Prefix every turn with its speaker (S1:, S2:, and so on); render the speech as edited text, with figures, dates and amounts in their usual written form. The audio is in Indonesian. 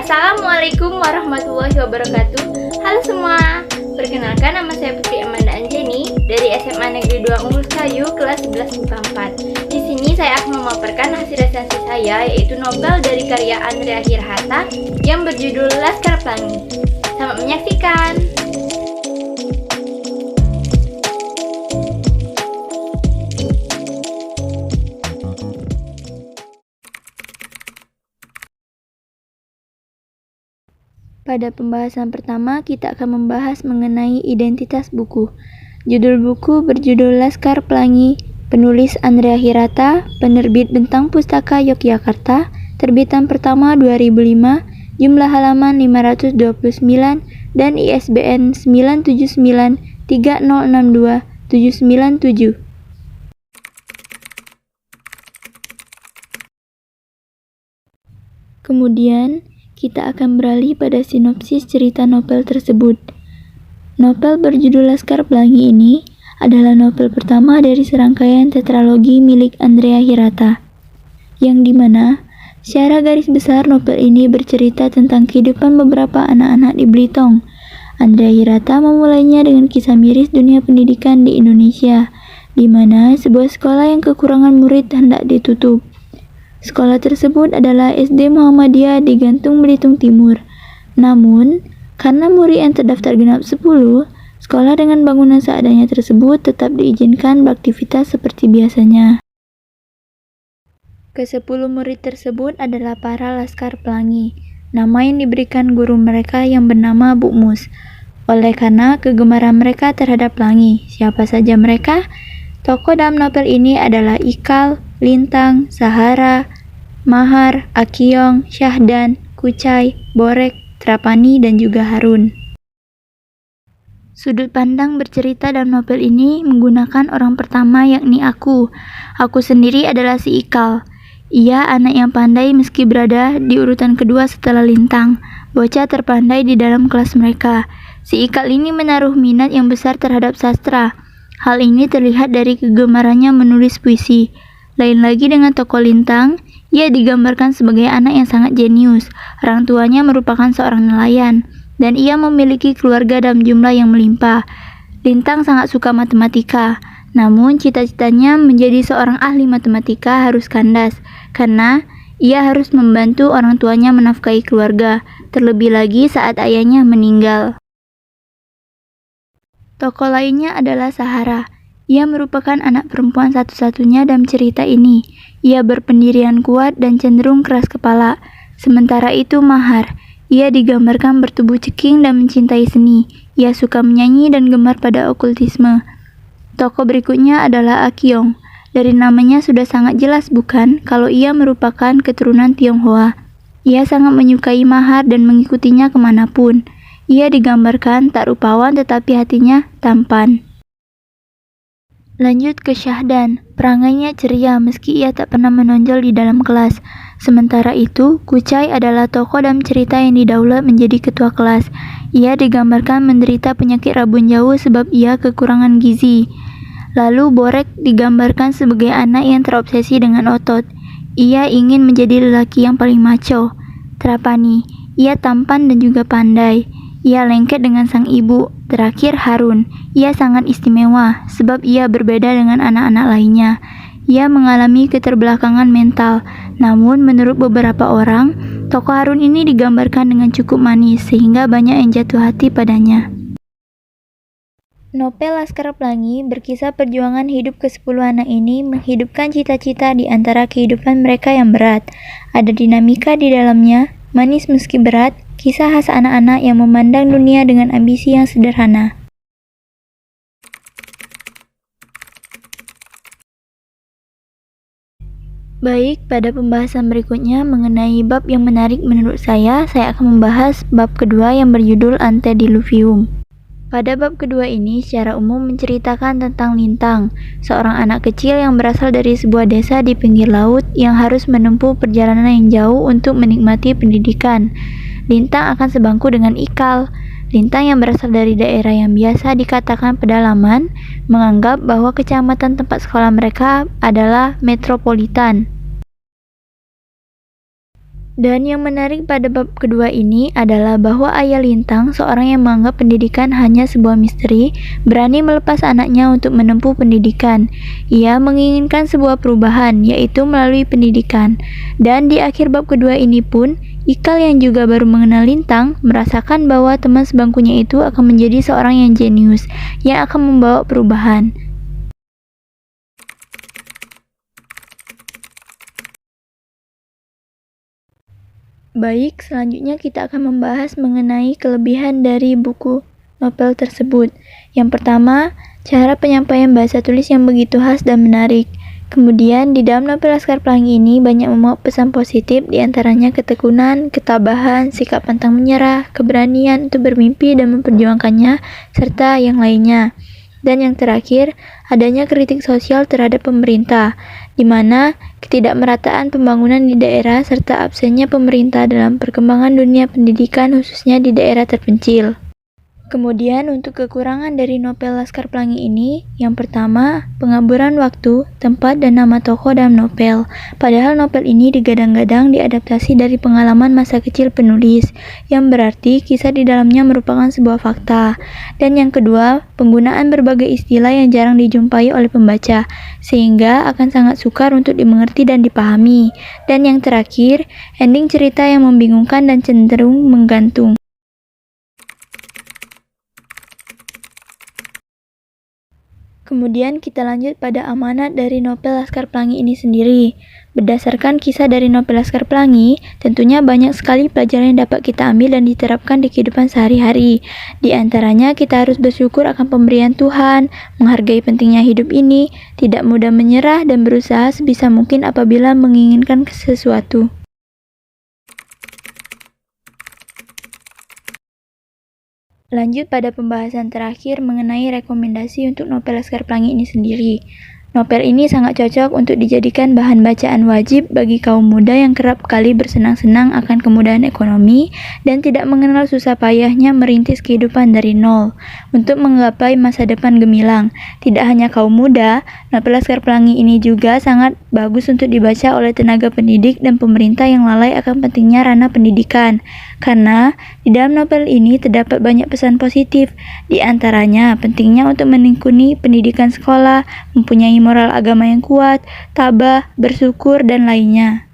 S1: Assalamualaikum warahmatullahi wabarakatuh. Halo semua, perkenalkan nama saya Putri Amanda Anjeni dari SMA Negeri 2 Unggul Kayu kelas 11 MIPA 4. Di sini saya akan memaparkan hasil resensi saya, yaitu novel dari karya Andrea Hirata yang berjudul Laskar Pelangi. Selamat menyaksikan. Pada pembahasan pertama, kita akan membahas mengenai identitas buku. Judul buku berjudul Laskar Pelangi, penulis Andrea Hirata, penerbit Bentang Pustaka Yogyakarta, terbitan pertama 2005, jumlah halaman 529, dan ISBN 9793062-797. Kemudian, kita akan beralih pada sinopsis cerita novel tersebut. Novel berjudul Laskar Pelangi ini adalah novel pertama dari serangkaian tetralogi milik Andrea Hirata, yang dimana secara garis besar novel ini bercerita tentang kehidupan beberapa anak-anak di Belitung. Andrea Hirata memulainya dengan kisah miris dunia pendidikan di Indonesia, di mana sebuah sekolah yang kekurangan murid hendak ditutup. Sekolah tersebut adalah SD Muhammadiyah di Gantung Belitung Timur. Namun, karena murid yang terdaftar genap 10, sekolah dengan bangunan seadanya tersebut tetap diizinkan beraktivitas seperti biasanya. Ke-10 murid tersebut adalah para Laskar Pelangi, nama yang diberikan guru mereka yang bernama Bu Mus. Oleh karena kegemaran mereka terhadap pelangi. Siapa saja mereka? Tokoh dalam novel ini adalah Ikal, Lintang, Sahara, Mahar, Akiyong, Syahdan, Kucai, Borek, Trapani, dan juga Harun. Sudut pandang bercerita dalam novel ini menggunakan orang pertama, yakni aku. Aku sendiri adalah si Ikal. Ia anak yang pandai meski berada di urutan kedua setelah Lintang, bocah terpandai di dalam kelas mereka. Si Ikal ini menaruh minat yang besar terhadap sastra. Hal ini terlihat dari kegemarannya menulis puisi. Lain lagi dengan tokoh Lintang, ia digambarkan sebagai anak yang sangat jenius. Orang tuanya merupakan seorang nelayan, dan ia memiliki keluarga dalam jumlah yang melimpah. Lintang sangat suka matematika, namun cita-citanya menjadi seorang ahli matematika harus kandas, karena ia harus membantu orang tuanya menafkahi keluarga, terlebih lagi saat ayahnya meninggal. Tokoh lainnya adalah Sahara. Ia merupakan anak perempuan satu-satunya dalam cerita ini. Ia berpendirian kuat dan cenderung keras kepala. Sementara itu Mahar, ia digambarkan bertubuh ceking dan mencintai seni. Ia suka menyanyi dan gemar pada okultisme. Tokoh berikutnya adalah Akiyong. Dari namanya sudah sangat jelas bukan kalau ia merupakan keturunan Tionghoa. Ia sangat menyukai Mahar dan mengikutinya kemanapun. Ia digambarkan tak rupawan tetapi hatinya tampan. Lanjut ke Syahdan, perangainya ceria meski ia tak pernah menonjol di dalam kelas. Sementara itu, Kucai adalah tokoh dalam cerita yang didaulat menjadi ketua kelas. Ia digambarkan menderita penyakit rabun jauh sebab ia kekurangan gizi. Lalu Borek digambarkan sebagai anak yang terobsesi dengan otot. Ia ingin menjadi lelaki yang paling macho. Trapani, ia tampan dan juga pandai. Ia lengket dengan sang ibu. Terakhir Harun, ia sangat istimewa sebab ia berbeda dengan anak-anak lainnya. Ia mengalami keterbelakangan mental, namun menurut beberapa orang, tokoh Harun ini digambarkan dengan cukup manis sehingga banyak yang jatuh hati padanya. Novel Laskar Pelangi berkisah perjuangan hidup ke-10 anak ini menghidupkan cita-cita di antara kehidupan mereka yang berat. Ada dinamika di dalamnya, manis meski berat, kisah khas anak-anak yang memandang dunia dengan ambisi yang sederhana. Baik, pada pembahasan berikutnya mengenai bab yang menarik menurut saya akan membahas bab kedua yang berjudul Antediluvium. Pada bab kedua ini secara umum menceritakan tentang Lintang, seorang anak kecil yang berasal dari sebuah desa di pinggir laut yang harus menempuh perjalanan yang jauh untuk menikmati pendidikan. Lintang akan sebangku dengan Ikal. Lintang yang berasal dari daerah yang biasa dikatakan pedalaman, menganggap bahwa kecamatan tempat sekolah mereka adalah metropolitan. Dan yang menarik pada bab kedua ini adalah bahwa Ayah Lintang, seorang yang menganggap pendidikan hanya sebuah misteri, berani melepas anaknya untuk menempuh pendidikan. Ia menginginkan sebuah perubahan, yaitu melalui pendidikan. Dan di akhir bab kedua ini pun, Ikal yang juga baru mengenal Lintang, merasakan bahwa teman sebangkunya itu akan menjadi seorang yang jenius, yang akan membawa perubahan. Baik, selanjutnya kita akan membahas mengenai kelebihan dari buku novel tersebut. Yang pertama, cara penyampaian bahasa tulis yang begitu khas dan menarik. Kemudian, di dalam novel Laskar Pelangi ini banyak memuat pesan positif, diantaranya ketekunan, ketabahan, sikap pantang menyerah, keberanian untuk bermimpi dan memperjuangkannya, serta yang lainnya. Dan yang terakhir, adanya kritik sosial terhadap pemerintah, di mana ketidakmerataan pembangunan di daerah serta absennya pemerintah dalam perkembangan dunia pendidikan khususnya di daerah terpencil. Kemudian untuk kekurangan dari novel Laskar Pelangi ini, yang pertama, pengaburan waktu, tempat, dan nama tokoh dalam novel. Padahal novel ini digadang-gadang diadaptasi dari pengalaman masa kecil penulis, yang berarti kisah di dalamnya merupakan sebuah fakta. Dan yang kedua, penggunaan berbagai istilah yang jarang dijumpai oleh pembaca, sehingga akan sangat sukar untuk dimengerti dan dipahami. Dan yang terakhir, ending cerita yang membingungkan dan cenderung menggantung. Kemudian kita lanjut pada amanat dari novel Laskar Pelangi ini sendiri. Berdasarkan kisah dari novel Laskar Pelangi, tentunya banyak sekali pelajaran yang dapat kita ambil dan diterapkan di kehidupan sehari-hari. Di antaranya kita harus bersyukur akan pemberian Tuhan, menghargai pentingnya hidup ini, tidak mudah menyerah dan berusaha sebisa mungkin apabila menginginkan sesuatu. Lanjut pada pembahasan terakhir mengenai rekomendasi untuk novel Laskar Pelangi ini sendiri. Novel ini sangat cocok untuk dijadikan bahan bacaan wajib bagi kaum muda yang kerap kali bersenang-senang akan kemudahan ekonomi dan tidak mengenal susah payahnya merintis kehidupan dari nol untuk menggapai masa depan gemilang. Tidak hanya kaum muda, novel Laskar Pelangi ini juga sangat bagus untuk dibaca oleh tenaga pendidik dan pemerintah yang lalai akan pentingnya ranah pendidikan. Karena di dalam novel ini terdapat banyak pesan positif, di antaranya pentingnya untuk menekuni pendidikan sekolah, mempunyai moral agama yang kuat, tabah, bersyukur, dan lainnya.